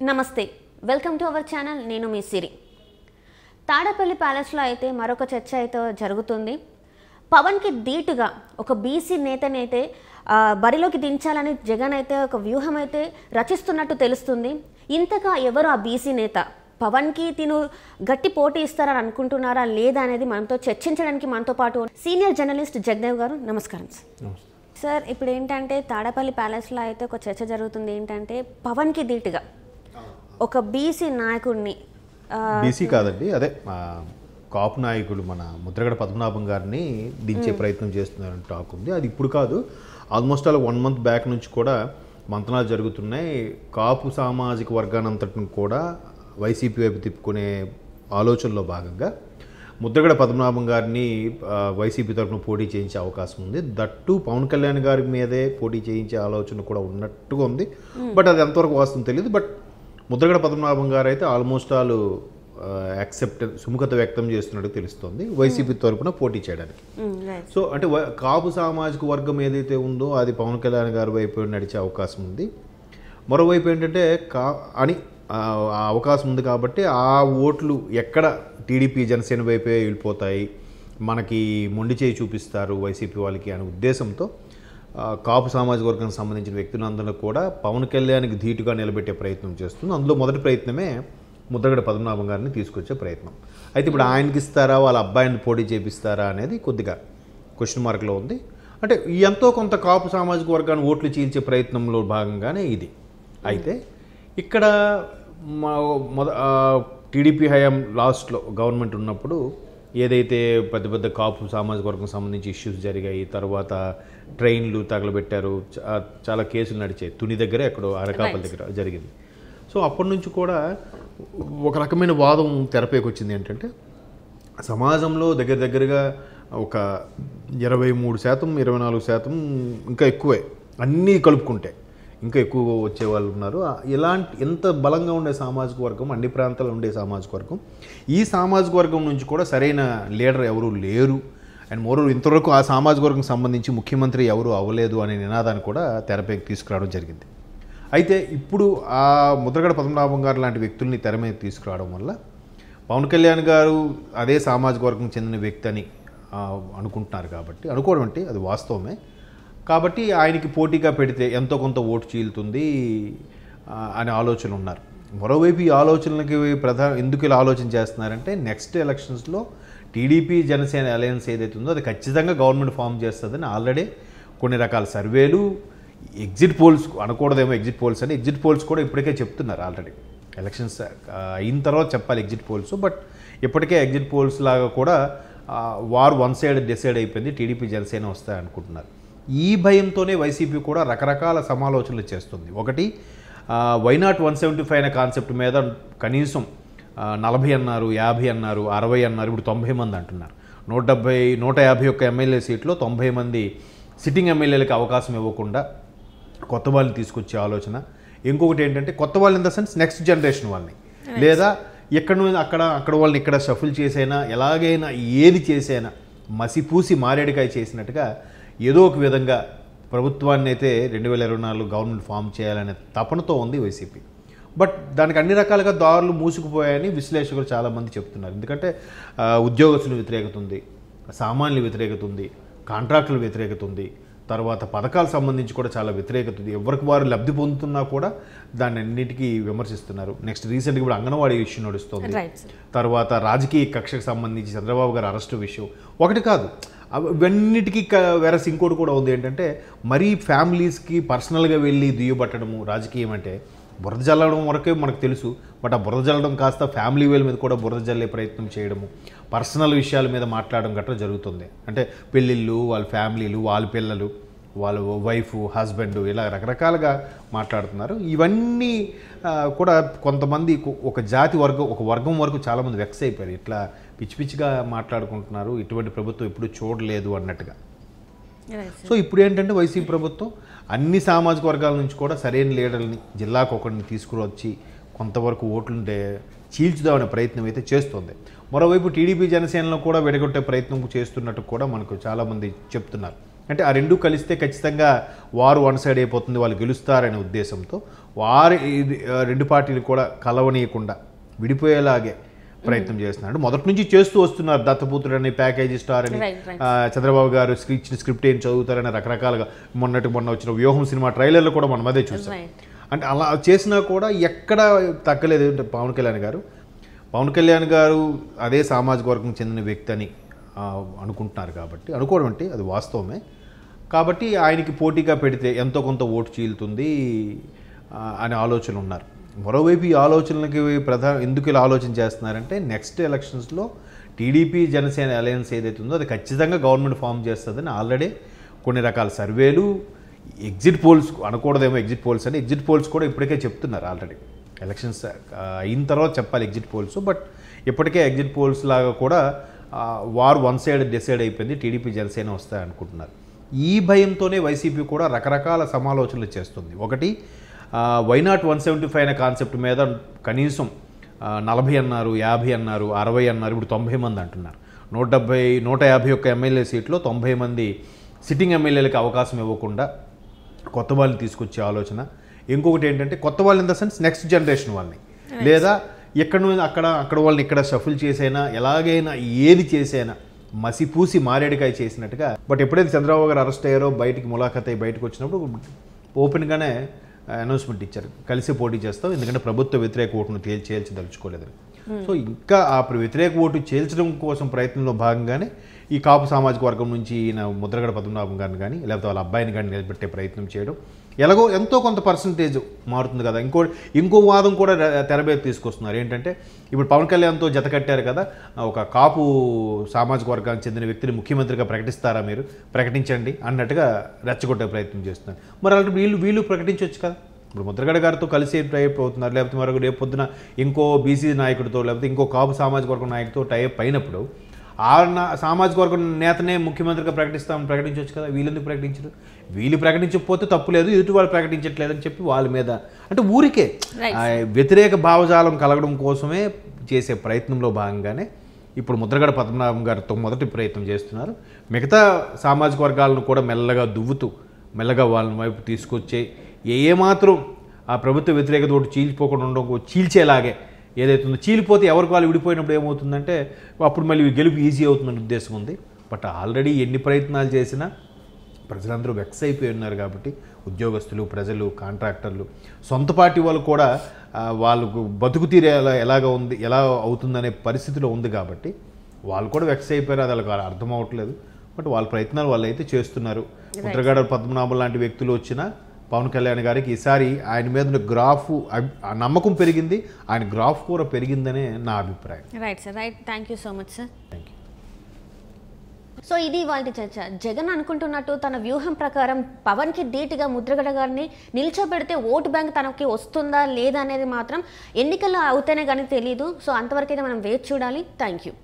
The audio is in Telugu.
నమస్తే, వెల్కమ్ టు అవర్ ఛానల్. నేను మీ సిరి. తాడేపల్లి ప్యాలెస్లో అయితే మరొక చర్చ అయితే జరుగుతుంది. పవన్కి ధీటుగా ఒక బీసీ నేతనైతే బరిలోకి దించాలని జగన్ అయితే ఒక వ్యూహం అయితే రచిస్తున్నట్టు తెలుస్తుంది. ఇంతగా ఎవరు ఆ బీసీ నేత? పవన్కి తిను గట్టి పోటీ ఇస్తారని అనుకుంటున్నారా లేదా అనేది మనతో చర్చించడానికి మనతో పాటు సీనియర్ జర్నలిస్ట్ జగదేవ్ గారు. నమస్కారం సార్. ఇప్పుడు ఏంటంటే తాడేపల్లి ప్యాలెస్లో అయితే ఒక చర్చ జరుగుతుంది. ఏంటంటే పవన్కి ధీటుగా ఒక బీసీ నాయకుడిని, బీసీ కాదండి, అదే కాపు నాయకుడు మన ముద్రగడ పద్మనాభం గారిని దించే ప్రయత్నం చేస్తున్నారని టాక్ ఉంది. అది ఇప్పుడు కాదు, ఆల్మోస్ట్ అలా 1 month బ్యాక్ నుంచి కూడా మంతనాలు జరుగుతున్నాయి. కాపు సామాజిక వర్గానంతటిని కూడా వైసీపీ వైపు తిప్పుకునే ఆలోచనలో భాగంగా ముద్రగడ పద్మనాభం గారిని వైసీపీ తరఫున పోటీ చేయించే అవకాశం ఉంది. దట్టు పవన్ కళ్యాణ్ గారి మీదే పోటీ చేయించే ఆలోచన కూడా ఉన్నట్టుగా ఉంది. బట్ అది ఎంతవరకు వాస్తవం తెలియదు. బట్ ముద్రగడ పద్మనాభం గారు అయితే ఆల్మోస్ట్ ఆల్ సుముఖత వ్యక్తం చేస్తున్నట్టు తెలుస్తుంది వైసీపీ తరఫున పోటీ చేయడానికి. సో అంటే కాపు సామాజిక వర్గం ఏదైతే ఉందో అది పవన్ కళ్యాణ్ గారి వైపు నడిచే అవకాశం ఉంది. మరోవైపు ఏంటంటే అవకాశం ఉంది కాబట్టి ఆ ఓట్లు ఎక్కడ టీడీపీ జనసేన వైపే వెళ్ళిపోతాయి, మనకి మొండి చేయి చూపిస్తారు వైసీపీ వాళ్ళకి అనే ఉద్దేశంతో కాపు సామాజిక వర్గానికి సంబంధించిన వ్యక్తులందరూ కూడా పవన్ కళ్యాణ్కి ధీటుగా నిలబెట్టే ప్రయత్నం చేస్తుంది. అందులో మొదటి ప్రయత్నమే ముద్రగడ పద్మనాభం గారిని తీసుకొచ్చే ప్రయత్నం. అయితే ఇప్పుడు ఆయనకి ఇస్తారా, వాళ్ళ అబ్బాయిని పోటీ చేపిస్తారా అనేది కొద్దిగా క్వశ్చన్ మార్క్లో ఉంది. అంటే ఎంతో కొంత కాపు సామాజిక వర్గాన్ని ఓట్లు చీల్చే ప్రయత్నంలో భాగంగానే ఇది. అయితే ఇక్కడ టీడీపీ హయాం లాస్ట్లో గవర్నమెంట్ ఉన్నప్పుడు ఏదైతే పెద్ద పెద్ద కాపు సామాజిక వర్గం సంబంధించి ఇష్యూస్ జరిగాయి, తర్వాత ట్రైన్లు తగలబెట్టారు, చాలా కేసులు నడిచాయి. తుని దగ్గర ఎక్కడో అరకాపల్లి దగ్గర జరిగింది. సో అప్పటి నుంచి కూడా ఒక రకమైన వాదం తెరపైకి వచ్చింది. ఏంటంటే సమాజంలో దగ్గరగా ఒక 23%, 24% ఇంకా ఎక్కువే, అన్నీ కలుపుకుంటే ఇంకా ఎక్కువ వచ్చేవాళ్ళు ఉన్నారు. ఎంత బలంగా ఉండే సామాజిక వర్గం, అన్ని ప్రాంతాల్లో ఉండే సామాజిక వర్గం, ఈ సామాజిక వర్గం నుంచి కూడా సరైన లీడర్ ఎవరు లేరు. అండ్ మోరోవర్ ఇంతవరకు ఆ సామాజిక వర్గం సంబంధించి ముఖ్యమంత్రి ఎవరు అవ్వలేదు అనే నినాదాన్ని కూడా తెరపైకి తీసుకురావడం జరిగింది. అయితే ఇప్పుడు ఆ ముద్రగడ పద్మనాభం గారు లాంటి వ్యక్తుల్ని తెర మీద తీసుకురావడం వల్ల పవన్ కళ్యాణ్ గారు అదే సామాజిక వర్గం చెందిన వ్యక్తి అని అనుకుంటున్నారు. కాబట్టి అనుకోవడం అంటే అది వాస్తవమే. కాబట్టి ఆయనకి పోటీగా పెడితే ఎంతో కొంత ఓటు చీలుతుంది అనే ఆలోచన ఉన్నారు. మరోవైపు ఈ ఆలోచనలకి ఎందుకు ఇలా ఆలోచన చేస్తున్నారంటే నెక్స్ట్ ఎలక్షన్స్లో టీడీపీ జనసేన అలయన్స్ ఏదైతే ఉందో అది ఖచ్చితంగా గవర్నమెంట్ ఫామ్ చేస్తుందని ఆల్రెడీ కొన్ని రకాల సర్వేలు, ఎగ్జిట్ పోల్స్ అనకూడదేమో, ఎగ్జిట్ పోల్స్ కూడా ఇప్పటికే చెప్తున్నారు. ఆల్రెడీ ఎలక్షన్స్ అయిన తర్వాత చెప్పాలి ఎగ్జిట్ పోల్స్. బట్ ఇప్పటికే ఎగ్జిట్ పోల్స్ లాగా కూడా వార్ వన్ సైడ్ డిసైడ్ అయిపోయింది, టీడీపీ జనసేన వస్తాయి అనుకుంటున్నారు. ఈ భయంతోనే వైసీపీ కూడా రకరకాల సమాలోచనలు చేస్తుంది. ఒకటి వైనాట్ 175 అనే కాన్సెప్ట్ మీద కనీసం 40 అన్నారు, 50 అన్నారు, 60 అన్నారు, ఇప్పుడు 90 మంది అంటున్నారు. 151 ఎమ్మెల్యే సీట్లో 90 మంది సిట్టింగ్ ఎమ్మెల్యేలకు అవకాశం ఇవ్వకుండా కొత్త వాళ్ళని తీసుకొచ్చే ఆలోచన. ఇంకొకటి ఏంటంటే కొత్త వాళ్ళు in the sense next generation వాళ్ళని, లేదా ఎక్కడ నుండి అక్కడ వాళ్ళని ఇక్కడ షఫుల్ చేసైనా, ఎలాగైనా ఏది చేసైనా మసిపూసి మారేడుకాయ చేసినట్టుగా ఏదో ఒక విధంగా ప్రభుత్వాన్ని అయితే 2024 గవర్నమెంట్ ఫామ్ చేయాలనే తపనతో ఉంది వైసీపీ. బట్ దానికి అన్ని రకాలుగా దారులు మూసుకుపోయాయని విశ్లేషకులు చాలామంది చెప్తున్నారు. ఎందుకంటే ఉద్యోగస్తుల వ్యతిరేకత ఉంది, సామాన్యుల వ్యతిరేకత ఉంది, కాంట్రాక్టుల వ్యతిరేకత ఉంది, తర్వాత పథకాలకు సంబంధించి కూడా చాలా వ్యతిరేకత ఉంది. ఎవరికి వారు లబ్ధి పొందుతున్నా కూడా దాన్ని అన్నిటికీ విమర్శిస్తున్నారు. నెక్స్ట్ రీసెంట్గా ఇప్పుడు అంగన్వాడీ ఇష్యూ నడుస్తుంది. తర్వాత రాజకీయ కక్షకు సంబంధించి చంద్రబాబు గారు అరెస్టు విషయం ఒకటి కాదు, అవన్నిటికీ వెరస్ ఇంకోటి కూడా ఉంది. ఏంటంటే మరీ ఫ్యామిలీస్కి పర్సనల్గా వెళ్ళి దుయ్యబట్టడము. రాజకీయం అంటే బురద జల్లడం వరకే మనకు తెలుసు. బట్ ఆ బురద జల్లడం కాస్త ఫ్యామిలీ వేల మీద కూడా బురద జల్లే ప్రయత్నం చేయడము, పర్సనల్ విషయాల మీద మాట్లాడడం గట్రా జరుగుతుంది. అంటే పెళ్ళిళ్ళు, వాళ్ళ ఫ్యామిలీలు, వాళ్ళ పిల్లలు, వాళ్ళ వైఫ్, హస్బెండ్, ఇలా రకరకాలుగా మాట్లాడుతున్నారు. ఇవన్నీ కూడా కొంతమంది ఒక వర్గం వరకు చాలామంది వెక్స్ అయిపోయారు. ఇట్లా పిచ్చి పిచ్చిగా మాట్లాడుకుంటున్నారు, ఇటువంటి ప్రభుత్వం ఎప్పుడు చూడలేదు అన్నట్టుగా. సో ఇప్పుడు ఏంటంటే వైసీపీ ప్రభుత్వం అన్ని సామాజిక వర్గాల నుంచి కూడా సరైన లీడర్ని, జిల్లాకు ఒకరిని తీసుకువచ్చి కొంతవరకు ఓట్లుంటే చీల్చుదామనే ప్రయత్నం అయితే చేస్తుంది. మరోవైపు టీడీపీ జనసేనలో కూడా విడగొట్టే ప్రయత్నం చేస్తున్నట్టు కూడా మనకు చాలామంది చెప్తున్నారు. అంటే ఆ రెండు కలిస్తే ఖచ్చితంగా వారు వన్ సైడ్ అయిపోతుంది, వాళ్ళు గెలుస్తారనే ఉద్దేశంతో రెండు పార్టీలు కూడా కలవనీయకుండా విడిపోయేలాగే ప్రయత్నం చేస్తున్నారు. మొదటి నుంచి చేస్తూ వస్తున్నారు. దత్తపుత్రుడు అని, ప్యాకేజీ స్టార్ అని, చంద్రబాబు గారు ఇచ్చిన స్క్రిప్ట్ ఏం చదువుతారని రకరకాలుగా మొన్న వచ్చిన వ్యూహం సినిమా ట్రైలర్లో కూడా మనం అదే చూసాం. అంటే అలా చేసినా కూడా ఎక్కడ తగ్గలేదు. పవన్ కళ్యాణ్ గారు అదే సామాజిక వర్గం చెందిన వ్యక్తి అని అనుకుంటున్నారు కాబట్టి, అనుకోవడం అంటే అది వాస్తవమే కాబట్టి ఆయనకి పోటీగా పెడితే ఎంతో కొంత ఓటు చీలుతుంది అనే ఆలోచనలు ఉన్నారు. మరోవైపు ఈ ఆలోచనలకి ఎందుకు ఇలా ఆలోచన చేస్తున్నారంటే నెక్స్ట్ ఎలక్షన్స్లో టీడీపీ జనసేన అలయన్స్ ఏదైతే ఉందో అది ఖచ్చితంగా గవర్నమెంట్ ఫామ్ చేస్తుందని ఆల్రెడీ కొన్ని రకాల సర్వేలు, ఎగ్జిట్ పోల్స్ అనకూడదేమో, ఎగ్జిట్ పోల్స్ కూడా ఇప్పటికే చెప్తున్నారు. ఆల్రెడీ ఎలక్షన్స్ అయిన తర్వాత చెప్పాలి ఎగ్జిట్ పోల్స్, బట్ ఇప్పటికే ఎగ్జిట్ పోల్స్ లాగా కూడా వారు వన్ సైడ్ డిసైడ్ అయిపోయింది, టీడీపీ జనసేన వస్తాయనుకుంటున్నారు. ఈ భయంతోనే వైసీపీ కూడా రకరకాల సమాలోచనలు చేస్తుంది. ఒకటి వైనాట్ 175 అనే కాన్సెప్ట్ మీద కనీసం 40 అన్నారు, 50 అన్నారు, 60 అన్నారు, ఇప్పుడు 90 మంది అంటున్నారు. 151 ఎమ్మెల్యే సీట్లో 90 మంది సిట్టింగ్ ఎమ్మెల్యేలకు అవకాశం ఇవ్వకుండా కొత్త వాళ్ళని తీసుకొచ్చే ఆలోచన. ఇంకొకటి ఏంటంటే కొత్త వాళ్ళు in the sense next generation వాళ్ళని, లేదా ఎక్కడ నుంచి అక్కడ వాళ్ళని ఇక్కడ షఫుల్ చేసైనా, ఎలాగైనా ఏది చేసైనా మసిపూసి మారేడుకాయ చేసినట్టుగా. బట్ ఎప్పుడైతే చంద్రబాబు గారు అరెస్ట్ అయ్యారో, బయటికి ములాఖత్ అయ్యి బయటకు వచ్చినప్పుడు ఓపెన్గానే అనౌన్స్మెంట్ ఇచ్చారు, కలిసి పోటీ చేస్తాం, ఎందుకంటే ప్రభుత్వ వ్యతిరేక ఓటును చేల్చదలుచుకోలేదు. సో ఇంకా ఆ వ్యతిరేక ఓటు చేల్చడం కోసం ప్రయత్నంలో భాగంగానే ఈ కాపు సామాజిక వర్గం నుంచి ఈయన ముద్రగడ పద్మనాభం గారిని కానీ లేకపోతే వాళ్ళ అబ్బాయిని కానీ నిలబెట్టే ప్రయత్నం చేయడం, ఎలాగో ఎంతో కొంత పర్సంటేజ్ మారుతుంది కదా. ఇంకో వాదం కూడా తెరబేకి తీసుకొస్తున్నారు. ఏంటంటే ఇప్పుడు పవన్ కళ్యాణ్తో జత కట్టారు కదా, ఒక కాపు సామాజిక వర్గానికి చెందిన వ్యక్తిని ముఖ్యమంత్రిగా ప్రకటిస్తారా, మీరు ప్రకటించండి అన్నట్టుగా రెచ్చగొట్టే ప్రయత్నం చేస్తున్నారు. మరి అలాంటి వీళ్ళు ప్రకటించవచ్చు కదా. ఇప్పుడు ముద్రగడ గారితో కలిసి టైప్ అవుతున్నారు, లేకపోతే మరొక రేపు పొద్దున ఇంకో బీసీ నాయకుడితో లేకపోతే ఇంకో కాపు సామాజిక వర్గం నాయకుడితో టైప్ అయినప్పుడు సామాజిక వర్గం నేతనే ముఖ్యమంత్రిగా ప్రకటించవచ్చు కదా. వీళ్ళెందుకు ప్రకటించరు? వీళ్ళు ప్రకటించకపోతే తప్పులేదు, ఎదుటి వాళ్ళు ప్రకటించట్లేదని చెప్పి వాళ్ళ మీద అంటే ఊరికే వ్యతిరేక భావజాలం కలగడం కోసమే చేసే ప్రయత్నంలో భాగంగానే ఇప్పుడు ముద్రగడ పద్మనాభం గారితో మొదటి ప్రయత్నం చేస్తున్నారు. మిగతా సామాజిక వర్గాలను కూడా మెల్లగా దువ్వుతూ మెల్లగా వాళ్ళని వైపు తీసుకొచ్చే ఏమాత్రం ఆ ప్రభుత్వ వ్యతిరేకత ఒకటి చీల్చిపోకుండా ఉండడం, చీల్చేలాగే ఏదైతే ఉందో, చీలిపోతే ఎవరికి వాళ్ళు విడిపోయినప్పుడు ఏమవుతుందంటే అప్పుడు మళ్ళీ గెలుపు ఈజీ అవుతుందని ఉద్దేశం ఉంది. బట్ ఆల్రెడీ ఎన్ని ప్రయత్నాలు చేసినా ప్రజలందరూ వెక్స్ అయిపోయి ఉన్నారు కాబట్టి ఉద్యోగస్తులు, ప్రజలు, కాంట్రాక్టర్లు, సొంత పార్టీ వాళ్ళు కూడా వాళ్ళకు బతుకు తీరే ఎలా అవుతుందనే పరిస్థితిలో ఉంది కాబట్టి వాళ్ళు కూడా వెక్స్ అయిపోయారు. అది వాళ్ళకి అర్థం అవ్వట్లేదు. బట్ వాళ్ళ ప్రయత్నాలు వాళ్ళు అయితే చేస్తున్నారు. ముద్రగడ పద్మనాభం లాంటి వ్యక్తులు వచ్చినా పవన్ కళ్యాణ్ గారికి ఈసారి ఆయన మీద గ్రాఫ్ నమ్మకం పెరిగింది, ఆయన గ్రాఫ్ కూడా పెరిగిందనే నా అభిప్రాయం. Right sir, right. Thank you so much sir. Thank you. So ఇది వాళ్ళ చర్చ. జగన్ అనుకుంటున్నట్టు తన వ్యూహం ప్రకారం పవన్కి ధీటుగా ముద్రగడ గారిని నిల్చోబెడితే ఓటు బ్యాంక్ తనకి వస్తుందా లేదా అనేది మాత్రం ఎన్నికలు అవుతేనే కానీ తెలియదు. సో అంతవరకైతే మనం వేచి చూడాలి. Thank you.